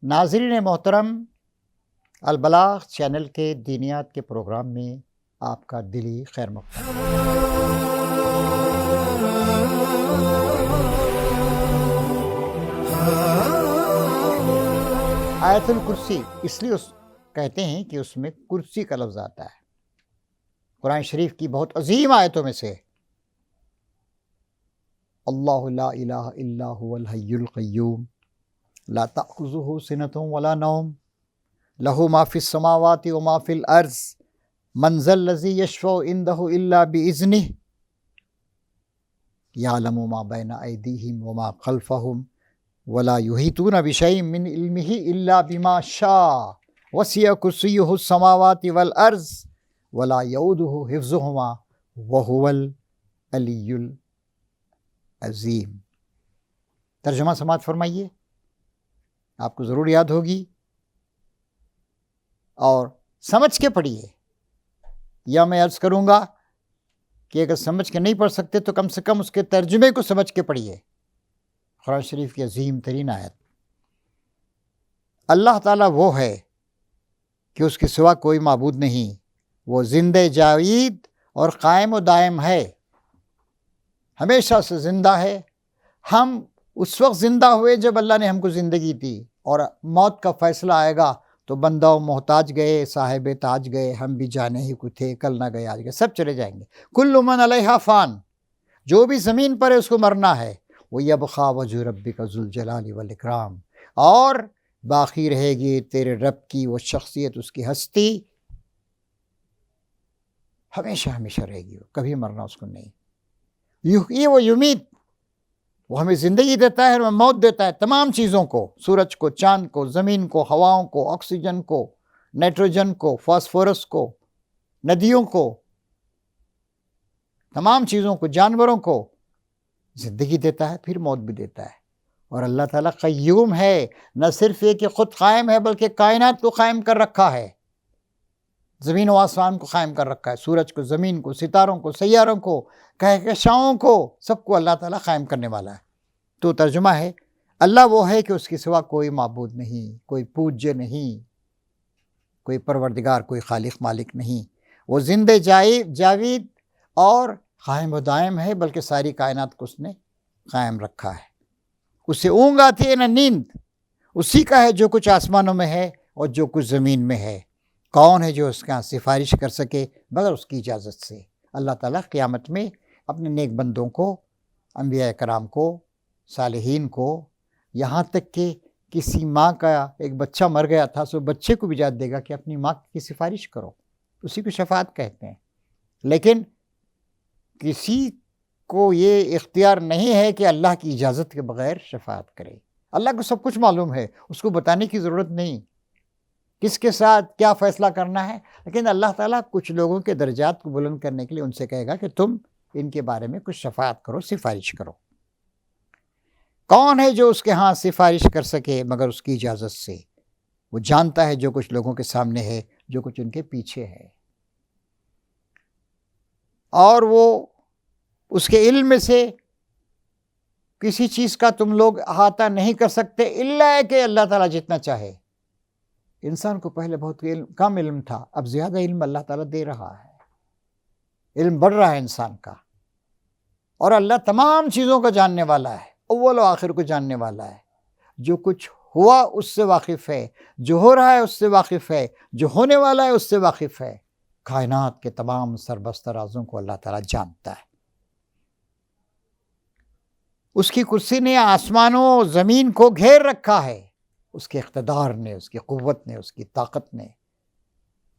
ناظرین محترم، البلاغ چینل کے دینیات کے پروگرام میں آپ کا دلی خیر مقدم۔ آیت الکرسی اس لیے کہتے ہیں کہ اس میں کرسی کا لفظ آتا ہے۔ قرآن شریف کی بہت عظیم آیتوں میں سے اللہ لا الہ الا هو الحی القیوم لا تأخذہ سنۃ ولا نوم لہ ما فی السماوات وما فی الارض من ذا الذی یشفع عندہ الا بإذنہ یعلم ما بین ایدیہم وما خلفہم ولا یحیطون بشیء من علمہ الا بما شاء وسع کرسیہ السماوات والارض ولا یؤودہ حفظہما وہو العلی العظیم۔ ترجمہ سماعت فرمائیے، آپ کو ضرور یاد ہوگی اور سمجھ کے پڑھیے، یا میں عرض کروں گا کہ اگر سمجھ کے نہیں پڑھ سکتے تو کم سے کم اس کے ترجمے کو سمجھ کے پڑھیے۔ قرآن شریف کی عظیم ترین آیت۔ اللہ تعالیٰ وہ ہے کہ اس کے سوا کوئی معبود نہیں، وہ زندہ جاوید اور قائم و دائم ہے، ہمیشہ سے زندہ ہے۔ ہم اس وقت زندہ ہوئے جب اللہ نے ہم کو زندگی دی، اور موت کا فیصلہ آئے گا تو بندہ و محتاج گئے، صاحب تاج گئے، ہم بھی جانے ہی کو تھے، کل نہ گئے آج گئے، سب چلے جائیں گے۔ کل من علیہا فان، جو بھی زمین پر ہے اس کو مرنا ہے۔ وَيَبْقَى وَجْهُ رَبِّكَ ذُو الْجَلَالِ وَالْإِكْرَامِ، اور باقی رہے گی تیرے رب کی وہ شخصیت، اس کی ہستی ہمیشہ ہمیشہ رہے گی، کبھی مرنا اس کو نہیں۔ یحیی و یمیت، وہ ہمیں زندگی دیتا ہے اور ہمیں موت دیتا ہے، تمام چیزوں کو، سورج کو، چاند کو، زمین کو، ہواؤں کو، آکسیجن کو، نائٹروجن کو، فاسفورس کو، ندیوں کو، تمام چیزوں کو، جانوروں کو زندگی دیتا ہے، پھر موت بھی دیتا ہے۔ اور اللہ تعالیٰ قیوم ہے، نہ صرف یہ کہ خود قائم ہے بلکہ کائنات کو قائم کر رکھا ہے، زمین و آسمان کو قائم کر رکھا ہے، سورج کو، زمین کو، ستاروں کو، سیاروں کو، کہکشاؤں کو، سب کو اللہ تعالیٰ قائم کرنے والا ہے۔ تو ترجمہ ہے، اللہ وہ ہے کہ اس کے سوا کوئی معبود نہیں، کوئی پوجیہ نہیں، کوئی پروردگار، کوئی خالق مالک نہیں۔ وہ زندہ جاوید اور قائم و دائم ہے، بلکہ ساری کائنات کو اس نے قائم رکھا ہے۔ اسے اونگ آتی ہے نہ نیند، اسی کا ہے جو کچھ آسمانوں میں ہے اور جو کچھ زمین میں ہے۔ کون ہے جو اس کا سفارش کر سکے مگر اس کی اجازت سے؟ اللہ تعالیٰ قیامت میں اپنے نیک بندوں کو، انبیاء کرام کو، صالحین کو، یہاں تک کہ کسی ماں کا ایک بچہ مر گیا تھا، سو بچے کو بھی اجازت دے گا کہ اپنی ماں کی سفارش کرو، اسی کو شفاعت کہتے ہیں۔ لیکن کسی کو یہ اختیار نہیں ہے کہ اللہ کی اجازت کے بغیر شفاعت کرے۔ اللہ کو سب کچھ معلوم ہے، اس کو بتانے کی ضرورت نہیں کس کے ساتھ کیا فیصلہ کرنا ہے، لیکن اللہ تعالیٰ کچھ لوگوں کے درجات کو بلند کرنے کے لیے ان سے کہے گا کہ تم ان کے بارے میں کچھ شفاعت کرو، سفارش کرو۔ کون ہے جو اس کے ہاں سفارش کر سکے مگر اس کی اجازت سے؟ وہ جانتا ہے جو کچھ لوگوں کے سامنے ہے، جو کچھ ان کے پیچھے ہے، اور وہ اس کے علم سے کسی چیز کا تم لوگ احاطہ نہیں کر سکتے الا کہ اللہ تعالیٰ جتنا چاہے۔ انسان کو پہلے بہت کم علم تھا، اب زیادہ علم اللہ تعالیٰ دے رہا ہے، علم بڑھ رہا ہے انسان کا، اور اللہ تمام چیزوں کا جاننے والا ہے، اول و آخر کو جاننے والا ہے۔ جو کچھ ہوا اس سے واقف ہے، جو ہو رہا ہے اس سے واقف ہے، جو ہونے والا ہے اس سے واقف ہے۔ کائنات کے تمام سربستہ رازوں کو اللہ تعالیٰ جانتا ہے۔ اس کی کرسی نے آسمانوں و زمین کو گھیر رکھا ہے، اس کے اقتدار نے، اس کی قوت نے، اس کی طاقت نے۔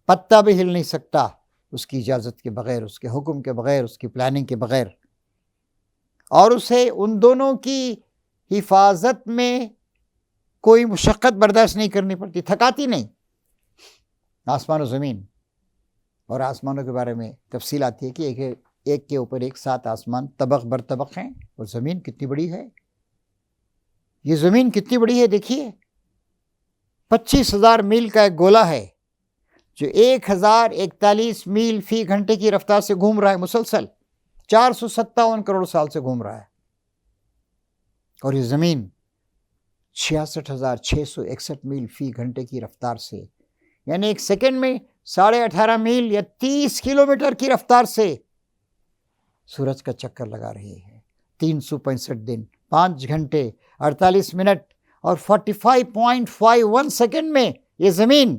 پتہ بھی ہل نہیں سکتا اس کی اجازت کے بغیر، اس کے حکم کے بغیر، اس کی پلاننگ کے بغیر۔ اور اسے ان دونوں کی حفاظت میں کوئی مشقت برداشت نہیں کرنی پڑتی، تھکاتی نہیں۔ آسمان و زمین، اور آسمانوں کے بارے میں تفصیل آتی ہے کہ ایک کے اوپر ایک 7 آسمان طبق بر طبق ہیں، اور زمین کتنی بڑی ہے۔ یہ زمین کتنی بڑی ہے دیکھیے، 25,000 میل کا ایک گولا ہے جو 1041 میل فی گھنٹے کی رفتار سے گھوم رہا ہے، مسلسل 457 کروڑ سال سے گھوم رہا ہے۔ اور یہ زمین 66,661 میل فی گھنٹے کی رفتار سے، یعنی ایک سیکنڈ میں 18.5 میل یا 30 کلومیٹر کی رفتار سے سورج کا چکر لگا رہی ہے۔ 365 دن، 5 گھنٹے، 48 منٹ اور 45.51 سیکنڈ میں یہ زمین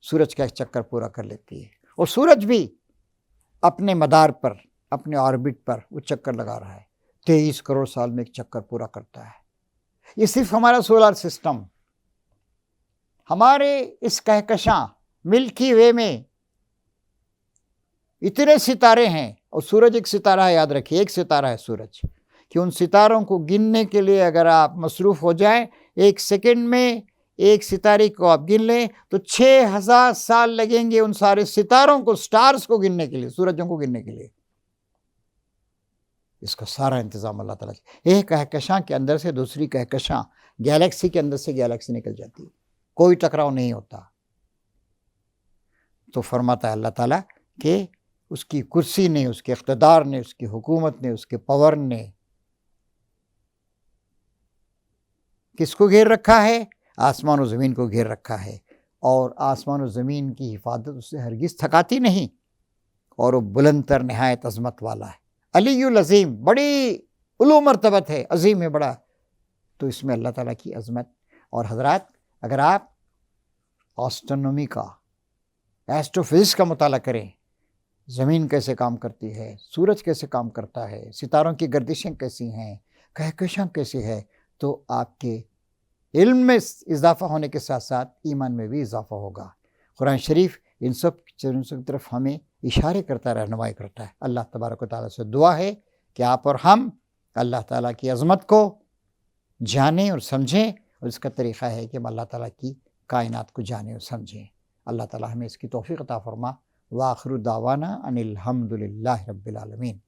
سورج کا ایک چکر پورا کر لیتی ہے، اور سورج بھی اپنے مدار پر، اپنے آربٹ پر وہ چکر لگا رہا ہے۔ 23 کروڑ سال میں ایک چکر پورا کرتا ہے۔ یہ صرف ہمارا سولار سسٹم، ہمارے اس کہکشاں ملکی وے میں اتنے ستارے ہیں، اور سورج ایک ستارہ ہے، یاد رکھیے ایک ستارہ ہے سورج، کہ ان ستاروں کو گننے کے لیے اگر آپ مصروف ہو جائیں، ایک سیکنڈ میں ایک ستارے کو آپ گن لیں تو 6,000 سال لگیں گے ان سارے ستاروں کو، سٹارز کو گننے کے لیے، سورجوں کو گننے کے لیے۔ اس کا سارا انتظام اللہ تعالیٰ کی، ایک کہکشاں کے اندر سے دوسری کہکشاں، گیلیکسی کے اندر سے گیلیکسی نکل جاتی ہے، کوئی ٹکراؤ نہیں ہوتا۔ تو فرماتا ہے اللہ تعالیٰ کہ اس کی کرسی نے، اس کے اقتدار نے، اس کی حکومت نے، اس کے پاور نے کس کو گھیر رکھا ہے؟ آسمان و زمین کو گھیر رکھا ہے، اور آسمان و زمین کی حفاظت اس سے ہرگز تھکاتی نہیں، اور وہ بلند تر نہایت عظمت والا ہے، علی العظیم، بڑی علو مرتبت ہے، عظیم ہے بڑا۔ تو اس میں اللہ تعالیٰ کی عظمت۔ اور حضرات، اگر آپ آسٹرونومی کا، ایسٹرو فزکس کا مطالعہ کریں، زمین کیسے کام کرتی ہے، سورج کیسے کام کرتا ہے، ستاروں کی گردشیں کیسی ہیں، کہکشاں کیسی ہے، تو آپ کے علم میں اضافہ ہونے کے ساتھ ساتھ ایمان میں بھی اضافہ ہوگا۔ قرآن شریف ان سب چیزوں کی طرف ہمیں اشارے کرتا، رہنمائی کرتا ہے۔ اللہ تبارک و تعالیٰ سے دعا ہے کہ آپ اور ہم اللہ تعالیٰ کی عظمت کو جانیں اور سمجھیں، اور اس کا طریقہ ہے کہ ہم اللہ تعالیٰ کی کائنات کو جانیں اور سمجھیں۔ اللہ تعالیٰ ہمیں اس کی توفیق عطا فرما۔ وآخر دعوانا ان الحمد للہ رب العالمین۔